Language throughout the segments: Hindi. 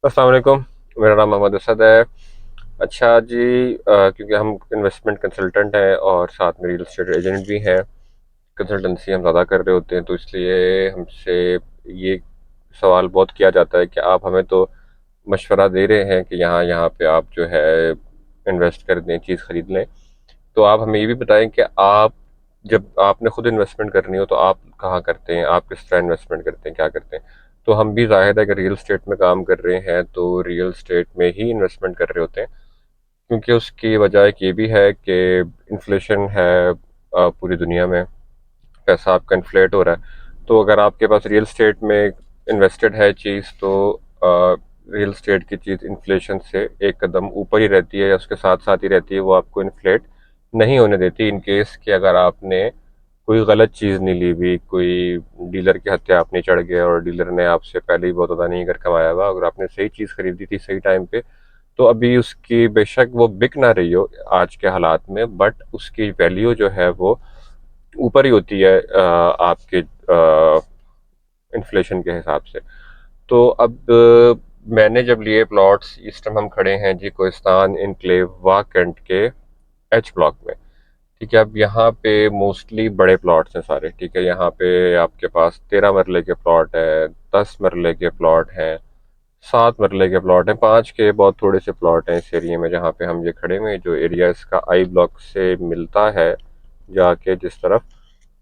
अस्सलाम वालेकुम। मेरा नाम मोहम्मद असद है। अच्छा जी, क्योंकि हम इन्वेस्टमेंट कंसल्टेंट हैं और साथ में रियल एस्टेट एजेंट भी हैं। कंसल्टेंसी हम ज़्यादा कर रहे होते हैं, तो इसलिए हमसे ये सवाल बहुत किया जाता है कि आप हमें तो मशवरा दे रहे हैं कि यहाँ यहाँ पे आप जो है इन्वेस्ट कर दें, चीज़ खरीद लें। तो आप हमें ये भी बताएं कि आप जब आपने खुद इन्वेस्टमेंट करनी हो तो आप कहाँ करते हैं, आप किस तरह इन्वेस्टमेंट करते हैं, क्या करते हैं। तो हम भी जाहिर है कि रियल स्टेट में काम कर रहे हैं, तो रियल स्टेट में ही इन्वेस्टमेंट कर रहे होते हैं। क्योंकि उसकी वजह एक ये भी है कि इन्फ्लेशन है पूरी दुनिया में, पैसा आपका इन्फ्लेट हो रहा है। तो अगर आपके पास रियल स्टेट में इन्वेस्टेड है चीज़, तो रियल स्टेट की चीज़ इन्फ्लेशन से एक कदम ऊपर ही रहती है या उसके साथ साथ ही रहती है, वो आपको इन्फ्लेट नहीं होने देती। इन केस कि अगर आपने कोई गलत चीज़ नहीं ली हुई, कोई डीलर के हत्या आप नहीं चढ़ गए और डीलर ने आपसे पहले ही बहुत ज़्यादा नहीं कर कमाया हुआ, अगर आपने सही चीज़ खरीदी थी सही टाइम पे, तो अभी उसकी बेशक वो बिक ना रही हो आज के हालात में, बट उसकी वैल्यू जो है वो ऊपर ही होती है आपके इन्फ्लेशन के हिसाब से। तो अब मैंने जब लिए प्लॉट्स, इस टाइम हम खड़े हैं जी कोहिस्तान इनक्लेव वाह कैंट के एच ब्लॉक में। ठीक है, अब यहाँ पे मोस्टली बड़े प्लॉट्स हैं सारे। ठीक है, यहाँ पे आपके पास 13 मरले के प्लॉट है, 10 मरले के प्लॉट हैं, 7 मरले के प्लॉट हैं, 5 के बहुत थोड़े से प्लॉट हैं इस एरिया में जहाँ पे हम ये खड़े हुए हैं, जो एरिया इसका आई ब्लॉक से मिलता है जाके जिस तरफ।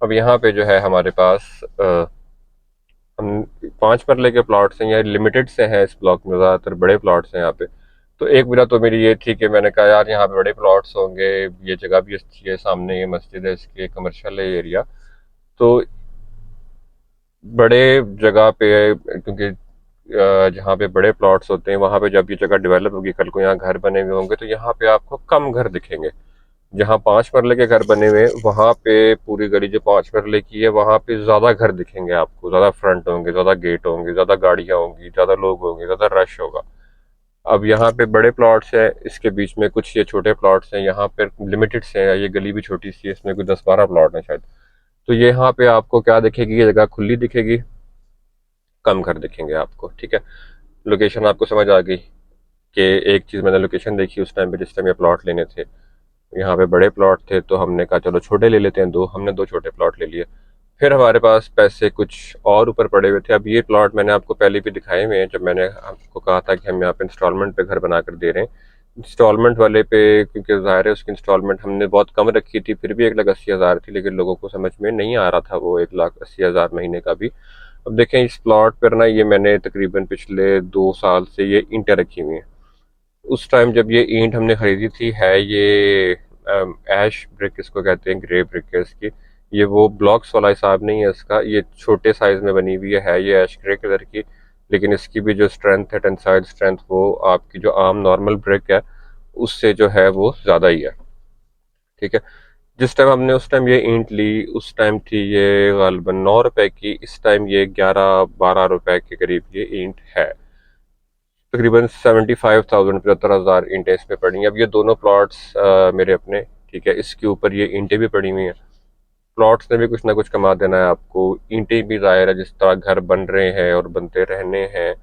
अब यहाँ पे जो है हमारे पास हम 5 मरले के प्लॉट्स हैं, या लिमिटेड से हैं इस ब्लॉक में, ज़्यादातर बड़े प्लॉट्स हैं यहाँ पे। तो एक वजह तो मेरी ये थी कि मैंने कहा यार यहाँ पे बड़े प्लॉट्स होंगे, ये जगह भी अच्छी है, सामने ये मस्जिद है, इसके कमर्शियल है एरिया। तो बड़े जगह पे, क्योंकि जहाँ पे बड़े प्लॉट्स होते हैं वहाँ पे जब ये जगह डेवलप होगी, कल को यहाँ घर बने हुए होंगे, तो यहाँ पे आपको कम घर दिखेंगे। जहाँ 5 मरले के घर बने हुए हैं वहाँ पे पूरी गली जो 5 मरले की है वहाँ पे ज्यादा घर दिखेंगे आपको, ज्यादा फ्रंट होंगे, ज्यादा गेट होंगे, ज्यादा गाड़ियां होंगी, ज्यादा लोग होंगे, ज्यादा रश होगा। अब यहाँ पे बड़े प्लॉट्स हैं, इसके बीच में कुछ ये छोटे प्लॉट्स हैं, यहाँ पे लिमिटेड से है, ये गली भी छोटी सी है, इसमें कोई 10-12 प्लॉट हैं शायद। तो ये यहाँ पे आपको क्या दिखेगी, ये जगह खुली दिखेगी, कम घर दिखेंगे आपको। ठीक है, लोकेशन आपको समझ आ गई कि एक चीज़ मैंने लोकेशन देखी उस टाइम पे जिस टाइम ये प्लॉट लेने थे, यहाँ पे बड़े प्लॉट थे, तो हमने कहा चलो छोटे ले लेते हैं, दो हमने दो छोटे प्लॉट ले लिए। फिर हमारे पास पैसे कुछ और ऊपर पड़े हुए थे। अब ये प्लॉट मैंने आपको पहले भी दिखाए हुए हैं, जब मैंने आपको कहा था कि हम यहाँ पे इंस्टॉलमेंट पे घर बना कर दे रहे हैं। इंस्टॉलमेंट वाले पे क्योंकि ज़ाहिर है उसकी इंस्टॉलमेंट हमने बहुत कम रखी थी, फिर भी 1,80,000 थी, लेकिन लोगों को समझ में नहीं आ रहा था वो 1,80,000 महीने का भी। अब देखें इस प्लॉट पर ना, ये मैंने तकरीबन पिछले 2 साल से ये ईंटें रखी हुई हैं। उस टाइम जब ये ईंट हमने खरीदी थी, है ये ऐश ब्रिक इसको कहते हैं, ग्रे ब्रिक है इसकी। ये वो ब्लॉक्स वाला हिसाब नहीं है इसका, ये छोटे साइज में बनी हुई है ये ऐश ग्रे कलर की। लेकिन इसकी भी जो स्ट्रेंथ है, टेंसाइल स्ट्रेंथ, वो आपकी जो आम नॉर्मल ब्रिक है उससे जो है वो ज़्यादा ही है। ठीक है, जिस टाइम हमने उस टाइम ये ईंट ली, उस टाइम थी ये गालबन 9 रुपए की, इस टाइम ये 11-12 रुपए के करीब ये ईंट है। तकरीबन 75,000, 75,000 ईंटें इसमें पड़ी हैं। अब ये दोनों प्लॉट्स मेरे अपने, ठीक है, इसके ऊपर ये ईंटें भी पड़ी हुई हैं। प्लॉट्स ने भी कुछ ना कुछ कमा देना है आपको, ईंटें भी ज़ाहिर है जिस तरह घर बन रहे हैं और बनते रहने हैं,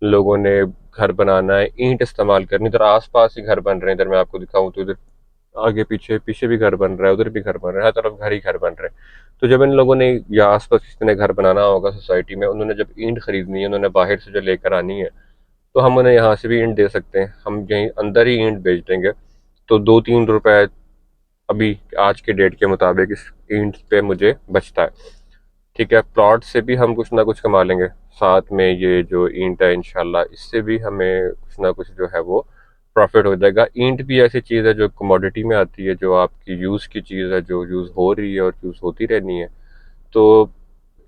लोगों ने घर बनाना है, ईंट इस्तेमाल करनी। इधर आस पास ही घर बन रहे हैं, इधर मैं आपको दिखाऊं तो इधर आगे पीछे पीछे भी घर बन रहा है, उधर भी घर बन रहा है, हर तरफ घर ही घर बन रहे हैं। तो जब इन लोगों ने या आस पास किसी ने घर बनाना होगा सोसाइटी में, उन्होंने जब ईंट खरीदनी है, उन्होंने बाहर से जो लेकर आनी है, तो हम उन्हें यहाँ से भी ईंट दे सकते हैं, हम यहीं अंदर ही ईंट बेच देंगे। तो 2-3 रुपए अभी आज के डेट के मुताबिक इस ईंट पे मुझे बचता है। ठीक है, प्लॉट से भी हम कुछ ना कुछ कमा लेंगे, साथ में ये जो ईंट है इंशाल्लाह इससे भी हमें कुछ ना कुछ जो है वो प्रॉफिट हो जाएगा। ईंट भी ऐसी चीज़ है जो कमोडिटी में आती है, जो आपकी यूज़ की चीज़ है, जो यूज़ हो रही है और यूज़ होती रहनी है। तो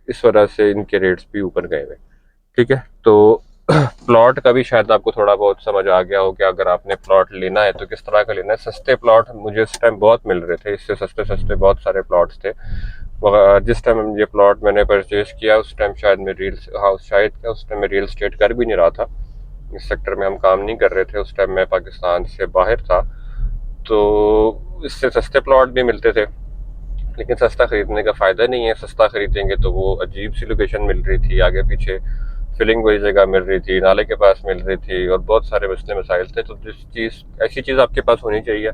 इस वजह से इनके रेट्स भी ऊपर गए हुए। ठीक है, तो प्लॉट का भी शायद आपको थोड़ा बहुत समझ आ गया हो कि अगर आपने प्लॉट लेना है तो किस तरह का लेना है। सस्ते प्लॉट मुझे इस टाइम बहुत मिल रहे थे, इससे सस्ते सस्ते बहुत सारे प्लॉट्स थे। जिस टाइम ये प्लॉट मैंने परचेज किया उस टाइम शायद मैं रियल हाउस शायद क्या उस टाइम मैं रियल स्टेट कर भी नहीं रहा था, इस सेक्टर में हम काम नहीं कर रहे थे, उस टाइम मैं पाकिस्तान से बाहर था। तो इससे सस्ते प्लॉट भी मिलते थे, लेकिन सस्ता खरीदने का फ़ायदा नहीं है, सस्ता खरीदेंगे तो वो अजीब सी लोकेशन मिल रही थी, आगे पीछे फिलिंग वही जगह मिल रही थी, नाले के पास मिल रही थी, और बहुत सारे मसले मसाइल थे। तो जिस चीज़ ऐसी चीज़ आपके पास होनी चाहिए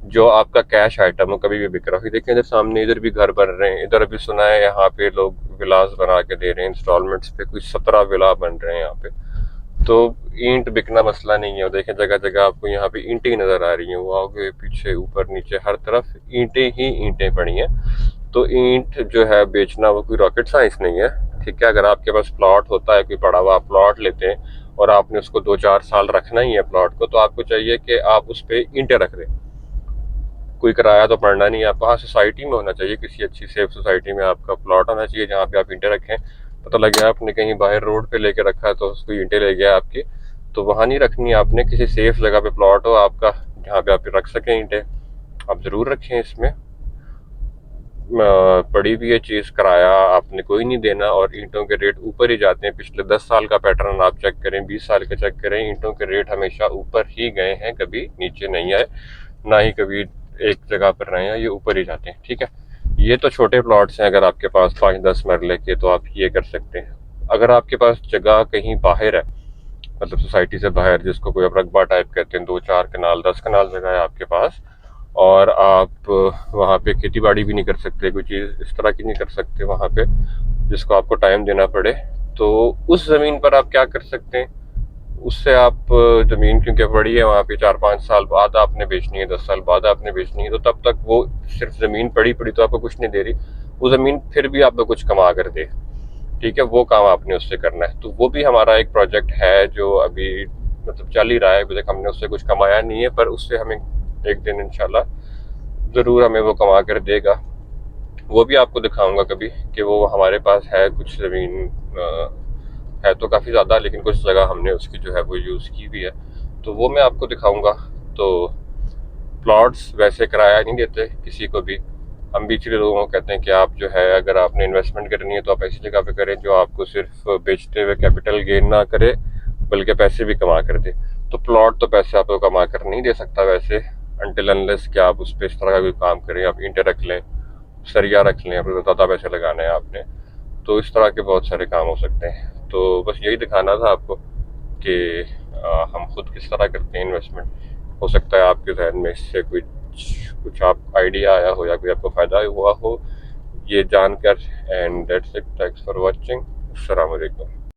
जो आपका कैश आइटम हो, कभी भी बिक रहा हो। देखिए इधर सामने इधर भी घर बन रहे हैं, इधर अभी सुना है यहाँ पे लोग विलास बना के दे रहे हैं इंस्टॉलमेंट्स पे, कुछ 17 विला बन रहे हैं यहाँ पे। तो ईंट बिकना मसला नहीं है। देखें जगह जगह आपको यहाँ पे ईंटें ही नजर आ रही हैं, वो आगे पीछे ऊपर नीचे हर तरफ ईंटें ही ईंटें पड़ी हैं। तो ईंट जो है बेचना वो कोई रॉकेट साइंस नहीं है। ठीक है, अगर आपके पास प्लॉट होता है, कोई पड़ा हुआ प्लॉट लेते हैं और आपने उसको 2-4 साल रखना ही है प्लॉट को, तो आपको चाहिए कि आप उस पर ईंटें रख दें। कोई किराया तो पड़ना नहीं है आपको। हाँ, सोसाइटी में होना चाहिए, किसी अच्छी सेफ सोसाइटी में आपका प्लॉट होना चाहिए जहाँ पे आप ईंटें रखें। पता लग गया आपने कहीं बाहर रोड पे लेके रखा है तो उसको ईंटें ले गया आपकी, तो वहाँ नहीं रखनी है आपने। किसी सेफ जगह पे प्लॉट हो आपका जहाँ पे आप रख सकें ईंटें, आप ज़रूर रखें। इसमें पड़ी भी ये चीज़, किराया आपने कोई नहीं देना, और ईंटों के रेट ऊपर ही जाते हैं। पिछले 10 साल का पैटर्न आप चेक करें, 20 साल का चेक करें, ईंटों के रेट हमेशा ऊपर ही गए हैं, कभी नीचे नहीं आए, ना ही कभी एक जगह पर रहे हैं, ये ऊपर ही जाते हैं। ठीक है, ये तो छोटे प्लॉट्स हैं। अगर आपके पास 5-10 मरले के, तो आप ये कर सकते हैं। अगर आपके पास जगह कहीं बाहर है, मतलब सोसाइटी से बाहर, जिसको कोई अब रकबा टाइप कहते हैं, 2-4 कनाल 10 कनाल जगह है आपके पास, और आप वहाँ पे खेती बाड़ी भी नहीं कर सकते, कोई चीज़ इस तरह की नहीं कर सकते वहाँ पे जिसको आपको टाइम देना पड़े, तो उस ज़मीन पर आप क्या कर सकते हैं, उससे आप ज़मीन क्योंकि बड़ी है वहाँ पे, 4-5 साल बाद आपने बेचनी है, 10 साल बाद आपने बेचनी है, तो तब तक वो सिर्फ ज़मीन पड़ी पड़ी तो आपको कुछ नहीं दे रही, वो ज़मीन फिर भी आपको कुछ कमा कर दे। ठीक है, वो काम आपने उससे करना है। तो वो भी हमारा एक प्रोजेक्ट है जो अभी मतलब चल ही रहा है, अभी तक हमने उससे कुछ कमाया नहीं है, पर उससे हमें एक दिन इंशाल्लाह ज़रूर हमें वो कमा कर देगा। वो भी आपको दिखाऊंगा कभी कि वो हमारे पास है कुछ ज़मीन, है तो काफ़ी ज़्यादा, लेकिन कुछ जगह हमने उसकी जो है वो यूज़ की भी है, तो वो मैं आपको दिखाऊंगा। तो प्लॉट्स वैसे किराया नहीं देते किसी को भी। हम भी इसलिए लोगों को कहते हैं कि आप जो है, अगर आपने इन्वेस्टमेंट करनी है तो आप ऐसी जगह पे करें जो आपको सिर्फ बेचते हुए कैपिटल गेन ना करे, बल्कि पैसे भी कमा कर दे। तो प्लॉट तो पैसे आपको कमा कर नहीं दे सकता वैसे, अनटिल अनलेस कि आप उस पर इस तरह का कोई काम करें, आप ईंटें रख लें, सरिया रख लें, अपने ज़्यादा पैसे लगाने हैं आपने, तो इस तरह के बहुत सारे काम हो सकते हैं। तो बस यही दिखाना था आपको कि हम खुद किस तरह करते हैं इन्वेस्टमेंट। हो सकता है आपके जहन में इससे कुछ आप आइडिया आया हो या कोई आपको फ़ायदा हुआ हो ये जानकर। And that's it, thanks for watching. अस्सलाम वालेकुम।